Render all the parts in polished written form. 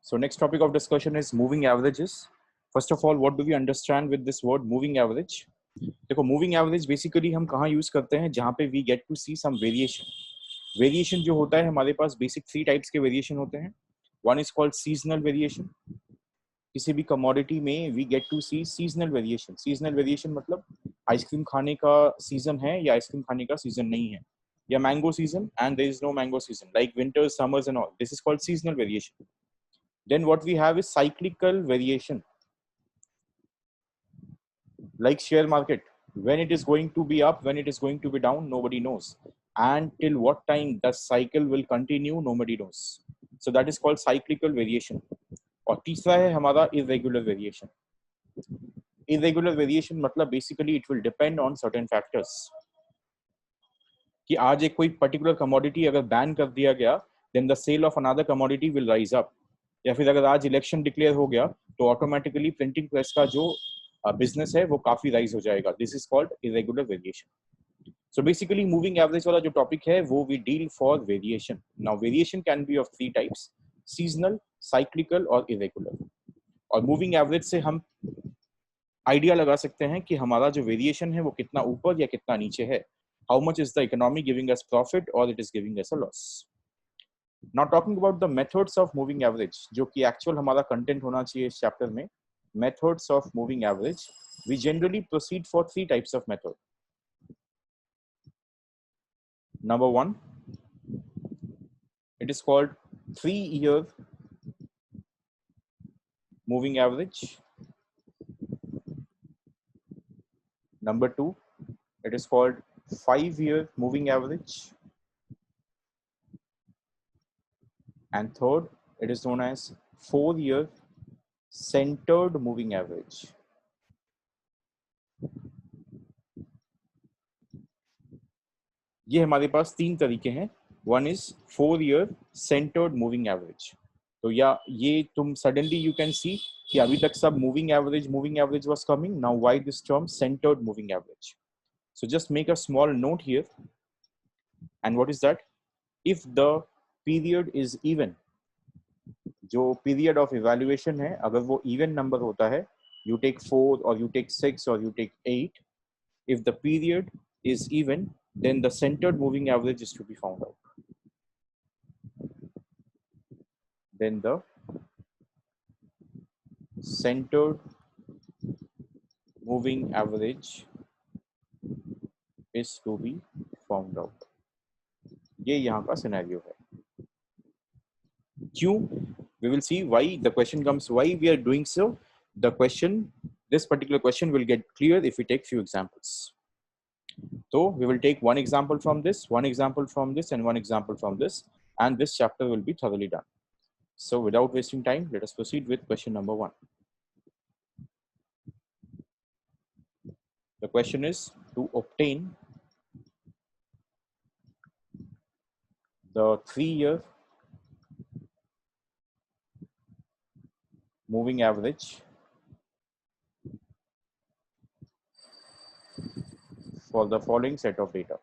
So next topic of discussion is moving averages. First of all, what do we understand with this word moving average? देखो moving average basically हम कहाँ use करते हैं, जहाँ पे we get to see some variation. Variation जो होता है हमारे पास बेसिक 3 टाइप्स के वेरिएशन होते हैं. One is called seasonal variation. किसी भी कमोडिटी में we get to see seasonal variation. Seasonal variation मतलब आइसक्रीम खाने का सीजन है या आइसक्रीम खाने का सीजन नहीं है, या mango season and there is no mango season, like winters summers and all. This is called seasonal variation. Then what we have is cyclical variation, like share market. When it is going to be up, when it is going to be down, nobody knows. And till what time the cycle will continue, nobody knows. So that is called cyclical variation. और तीसरा है हमारा irregular variation. Irregular variation मतलब basically it will depend on certain factors. कि आज एक कोई particular commodity अगर ban कर दिया गया, then the sale of another commodity will rise up. या फिर अगर आज इलेक्शन डिक्लेयर हो गया तो ऑटोमेटिकली प्रिंटिंग प्रेस का जो बिजनेस है वो काफी राइज हो जाएगा. This is called irregular variation. So basically moving average वाला जो टॉपिक है वो we deal for variation. Now variation can be of 3 types: seasonal, cyclical और इरेगुलर. और मूविंग एवरेज से हम आइडिया लगा सकते हैं कि हमारा जो वेरिएशन है वो कितना ऊपर या कितना नीचे है. How much is the economy giving us profit और it is giving us a loss. Now talking about the methods of moving average, जो कि actual हमारा content होना चाहिए इस chapter में. Methods of moving average, we generally proceed for 3 types of method. Number 1, it is called 3-year moving average. Number 2, it is called 5-year moving average. And third, it is known as 4-year centered moving average. ये हमारे पास 3 तरीके हैं. One is 4-year centered moving average. तो या ये तुम suddenly you can see कि अभी तक सब moving average was coming. Now why this term centred moving average? So just make a small note here. And what is that? If the period is even, जो period of evaluation है अगर वो even number होता है, you take 4 or you take 6 or you take 8, if the period is even, then the centered moving average is to be found out. Then the centered moving average is to be found out. ये यहाँ का scenario है. क्यों? We will see why the question comes, why we are doing so. The question, this particular question will get clear if we take few examples. So we will take one example from this, one example from this, and one example from this, and this chapter will be thoroughly done. So without wasting time, let us proceed with question number 1. The question is to obtain the 3-year moving average for the following set of data.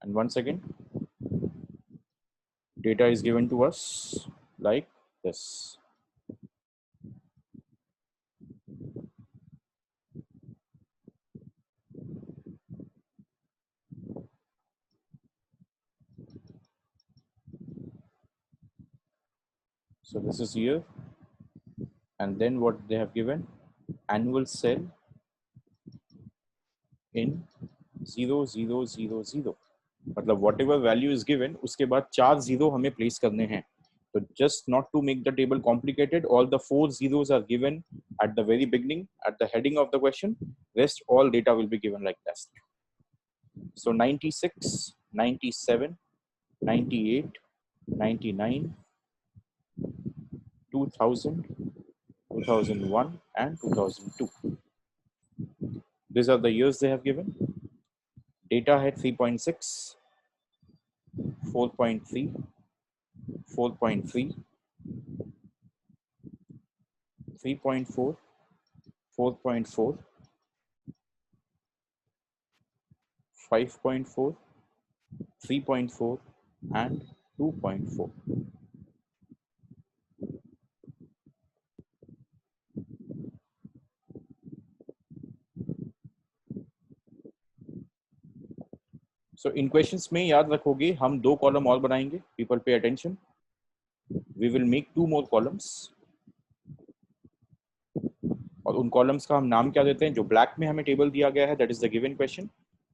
And once again, data is given to us like this. So this is year, and then what they have given, annual sale in 0000. मतलब whatever value is given, उसके बाद 4 zero हमें place करने हैं. So just not to make the table complicated, all the 4 zeros are given at the very beginning, at the heading of the question. Rest all data will be given like this. So 96, 97, 98, 99, 2000, 2001, and 2002. These are the years they have given. Data had 3.6, 4.3, 4.3, 3.4, 4.4, 5.4, 3.4 and 2.4. So in questions में याद रखोगे हम 2 column और बनाएंगे. People pay attention. We will make 2 more columns. और उन columns का हम नाम क्या देते हैं? जो ब्लैक में हमें टेबल दिया गया है that is the given question.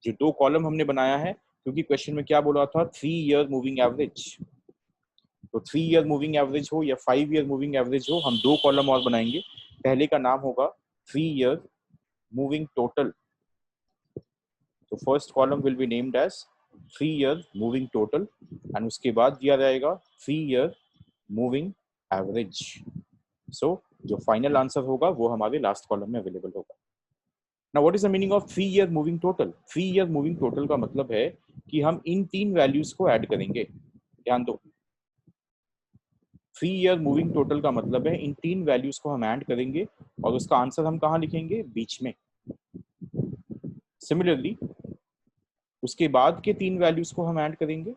जो 2 कॉलम हमने बनाया है, क्योंकि क्वेश्चन में क्या बोला था, 3 ईयर मूविंग एवरेज. तो 3 ईयर मूविंग एवरेज हो या 5 ईयर मूविंग एवरेज हो, हम 2 कॉलम और बनाएंगे. पहले का नाम होगा 3 ईयर मूविंग टोटल. तो first column will be named as 3 year moving total and उसके बाद दिया जाएगा 3 ईयर मूविंग एवरेज. सो जो फाइनल आंसर होगा वो हमारे लास्ट कॉलम में अवेलेबल होगा. Now what is the meaning of 3 year moving total? 3 year moving total का मतलब है कि हम इन 3 वैल्यूज को ऐड करेंगे. ध्यान दो, 3 ईयर मूविंग टोटल का मतलब है इन 3 वैल्यूज को हम ऐड करेंगे और उसका आंसर हम कहाँ लिखेंगे? बीच में. सिमिलरली उसके बाद के 3 वैल्यूज को हम ऐड करेंगे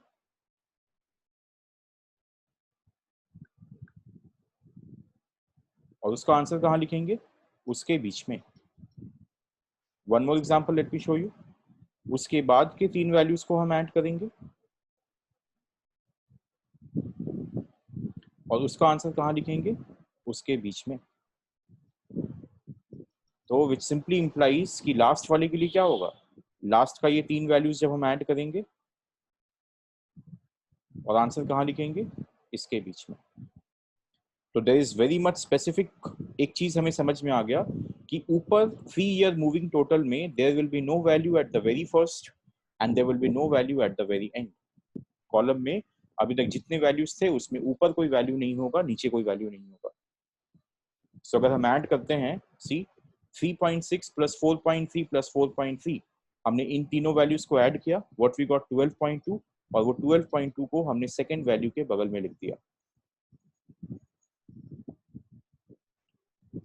और उसका आंसर कहाँ लिखेंगे? उसके बीच में. One more example let me show you. उसके बाद के 3 वैल्यूज को हम ऐड करेंगे और उसका आंसर कहाँ लिखेंगे? उसके बीच में. तो विच सिंपली इंप्लाइज कि लास्ट वाले के लिए क्या होगा? लास्ट का ये 3 वैल्यूज जब हम ऐड करेंगे और आंसर कहाँ लिखेंगे? इसके बीच में. तो there is very much specific. एक चीज हमें समझ में आ गया कि ऊपर 3 ईयर मूविंग टोटल में there will be no value at the very first and there will be no value at the very end. Column में अभी तक जितने वैल्यूज थे उसमें ऊपर कोई वैल्यू नहीं होगा, नीचे कोई वैल्यू नहीं होगा. सो अगर हम ऐड करते हैं, सी 3.6 प्लस 4.3 प्लस 4.3, हमने इन तीनों वैल्यूज को ऐड किया, व्हाट वी गॉट 12.2 और वो 12.2 को हमने सेकंड वैल्यू के बगल में लिख दिया.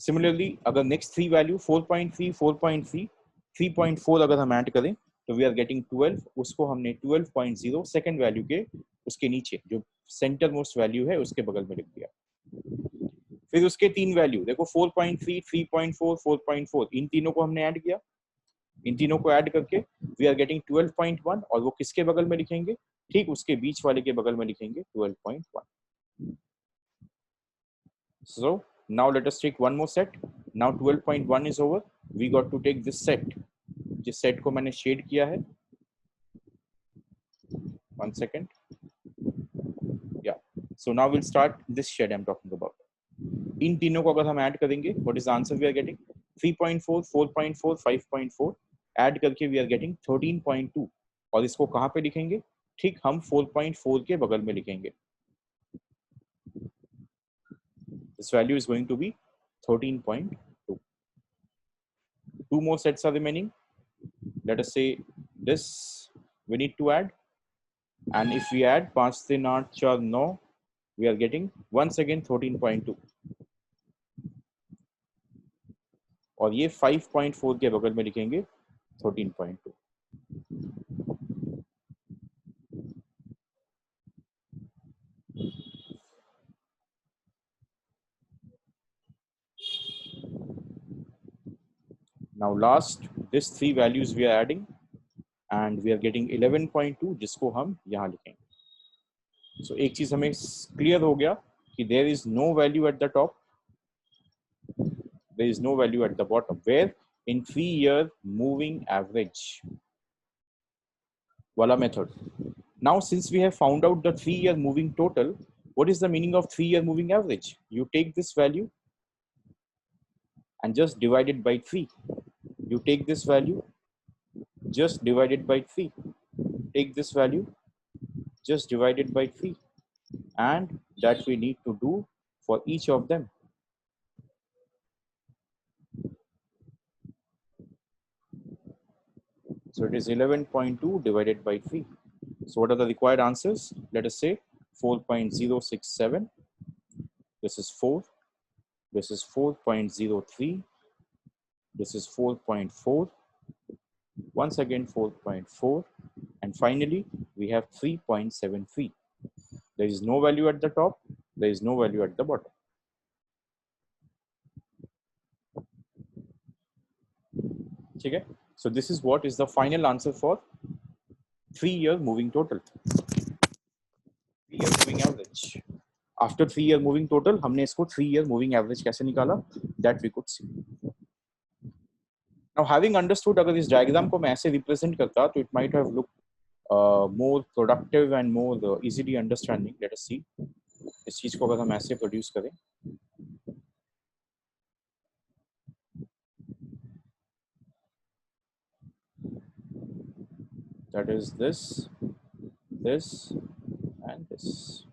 सिमिलरली अगर नेक्स्ट 3 वैल्यू 4.3 4.3 3.4 अगर हम ऐड करें तो वी आर गेटिंग 12. उसको हमने 12.0 सेकंड वैल्यू के उसके नीचे जो सेंटर मोस्ट वैल्यू है उसके बगल में लिख दिया. फिर उसके 3 वैल्यू देखो 4.3 3.4 4.4, इन तीनों को हमने ऐड किया. इन तीनों को ऐड करके वी आर गेटिंग 12.1 और वो किसके बगल में लिखेंगे? ठीक उसके बीच वाले के बगल में लिखेंगे 12.1. So now let us take one more set. Now 12.1 is over. We got to take this set. जिस सेट को मैंने शेड किया है. One second. Yeah. So now we'll start this shed I'm talking about. इन तीनों को अगर हम add करेंगे, what is the answer we are getting? 3.4, 4.4, 5.4 add करके we are getting 13.2 और इसको कहाँ पे लिखेंगे? ठीक हम 4.4 के बगल में लिखेंगे. This value is going to be 13.2. 2 more sets are remaining. Let us say this we need to add, and if we add 5 3 8 4 9, we are getting once again 13.2 और ये 5.4 के बगल में लिखेंगे 13.2. Now last this 3 values we are adding and we are getting 11.2 जिसको हम यहाँ लिखेंगे. So एक चीज हमें क्लियर हो गया कि there is no value at the top, there is no value at the bottom, where in 3 year moving average wala method. Now since we have found out the 3 year moving total, what is the meaning of 3 year moving average? You take this value and just divide it by 3. You take this value, just divide it by 3. Take this value, just divide it by 3, and that we need to do for each of them. So it is 11.2 divided by 3. So what are the required answers? Let us say 4.067. This is 4. This is 4.03. This is 4.4. once again 4.4, and finally we have 3.73. There is no value at the top, there is no value at the bottom. Okay, so this is what is the final answer for 3-year moving total, 3-year moving average. After 3-year moving total, हमने इसको 3-year moving average कैसे निकाला, that we could see. Now having understood, अगर इस diagram को मैं ऐसे represent करता तो it might have looked more productive and more easily understanding. Let us see इस चीज को अगर हम ऐसे produce करें. That is this, this, and this.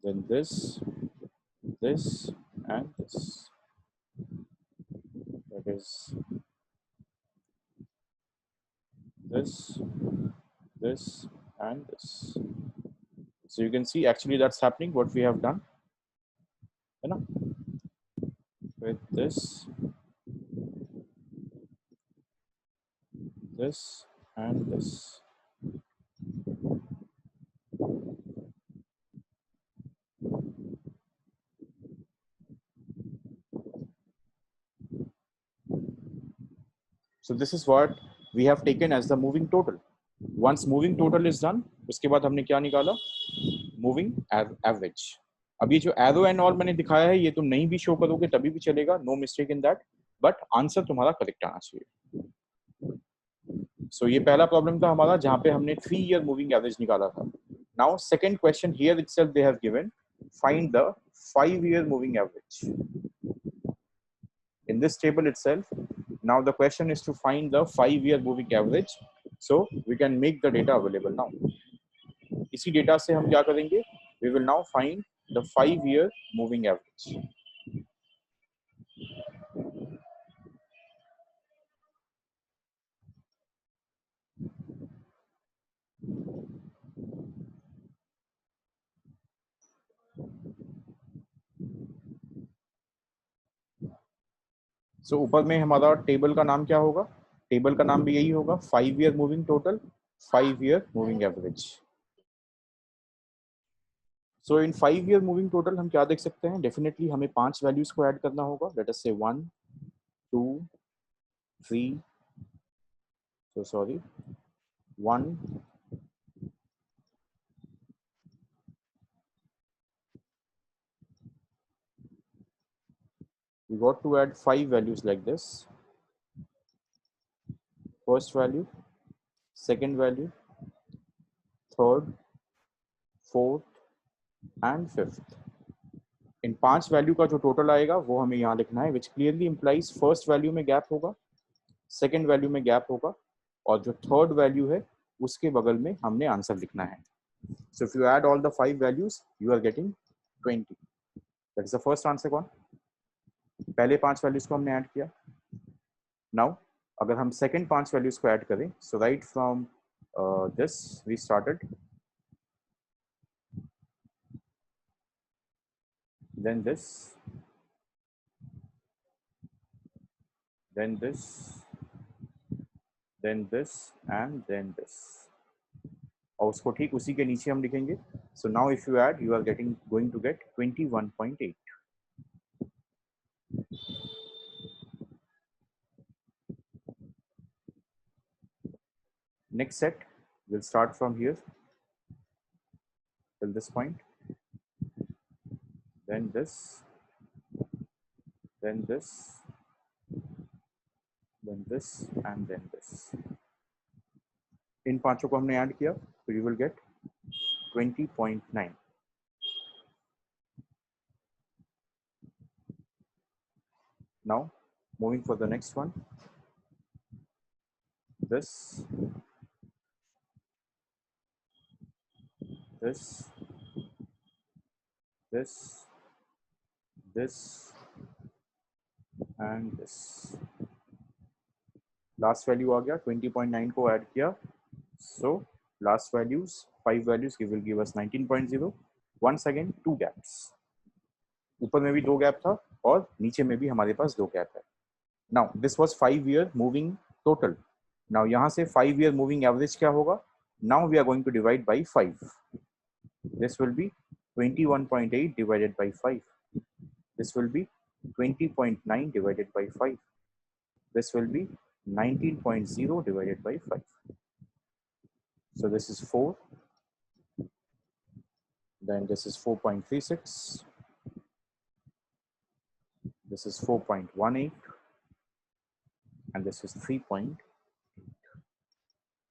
Then this, this, and this. That is this, this, and this. So you can see actually that's happening. What we have done, you know, with this, this, and this. So this is what we have taken as the moving total. Once moving total is done, उसके बाद हमने क्या निकाला? Moving average. अब ये जो arrow and all मैंने दिखाया है, ये तुम नहीं भी show करोगे तभी भी चलेगा, no mistake in that. But answer तुम्हारा correct आना चाहिए. So ये पहला problem था हमारा जहाँ पे हमने 3-year moving average निकाला था. Now second question here itself they have given, find the 5-year moving average. In this table itself, now the question is to find the 5-year moving average. So we can make the data available now. इसी data से हम क्या करेंगे? We will now find the 5-year moving average. So ऊपर में हमारा table का नाम क्या होगा? टेबल का नाम भी यही होगा, 5-year moving total, 5-year moving average. So in 5-year moving total हम क्या देख सकते हैं? Definitely हमें 5 values को ऐड करना होगा. Let us say 1, 2, 3. So sorry, 1, we got to add 5 values like this. First value, second value, third, fourth, and fifth. In 5 value का जो टोटल आएगा वो हमें यहाँ लिखना है, which clearly implies first value में गैप होगा, सेकंड वैल्यू में गैप होगा, और जो थर्ड वैल्यू है उसके बगल में हमने आंसर लिखना है. So if you add all the 5 values, you are getting 20. That is the first answer. कौन? पहले 5 वैल्यूज को हमने ऐड किया. Now अगर हम सेकंड 5 वैल्यूज को ऐड करें, so right from this we started, then this, then this, then this, and then this. और उसको ठीक उसी के नीचे हम लिखेंगे. So now if you add, you are going to get 21.8. Next set will start from here till this point, then this, then this, then this, and then this. इन पांचों को हमने ऐड किया तो you will get 20.9. Now moving for the next one, this, this, this, this, and this. Last value आ गया, 20.9 को add किया, so last values, 5 values will give us 19.0. Once again 2 gaps. ऊपर में भी 2 गैप था और नीचे में भी हमारे पास 2 गैप है. Now this was 5-year moving total. Now यहाँ से 5-year moving average क्या होगा? Now we are going to divide by 5. This will be 21.8 divided by 5. This will be 20.9 divided by 5. This will be 19.0 divided by 5. So this is 4. Then this is 4.36. This is 4.18. And this is 3.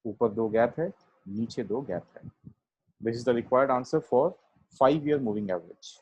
ऊपर 2 gap है, नीचे 2 gap है. This is the required answer for 5-year moving average.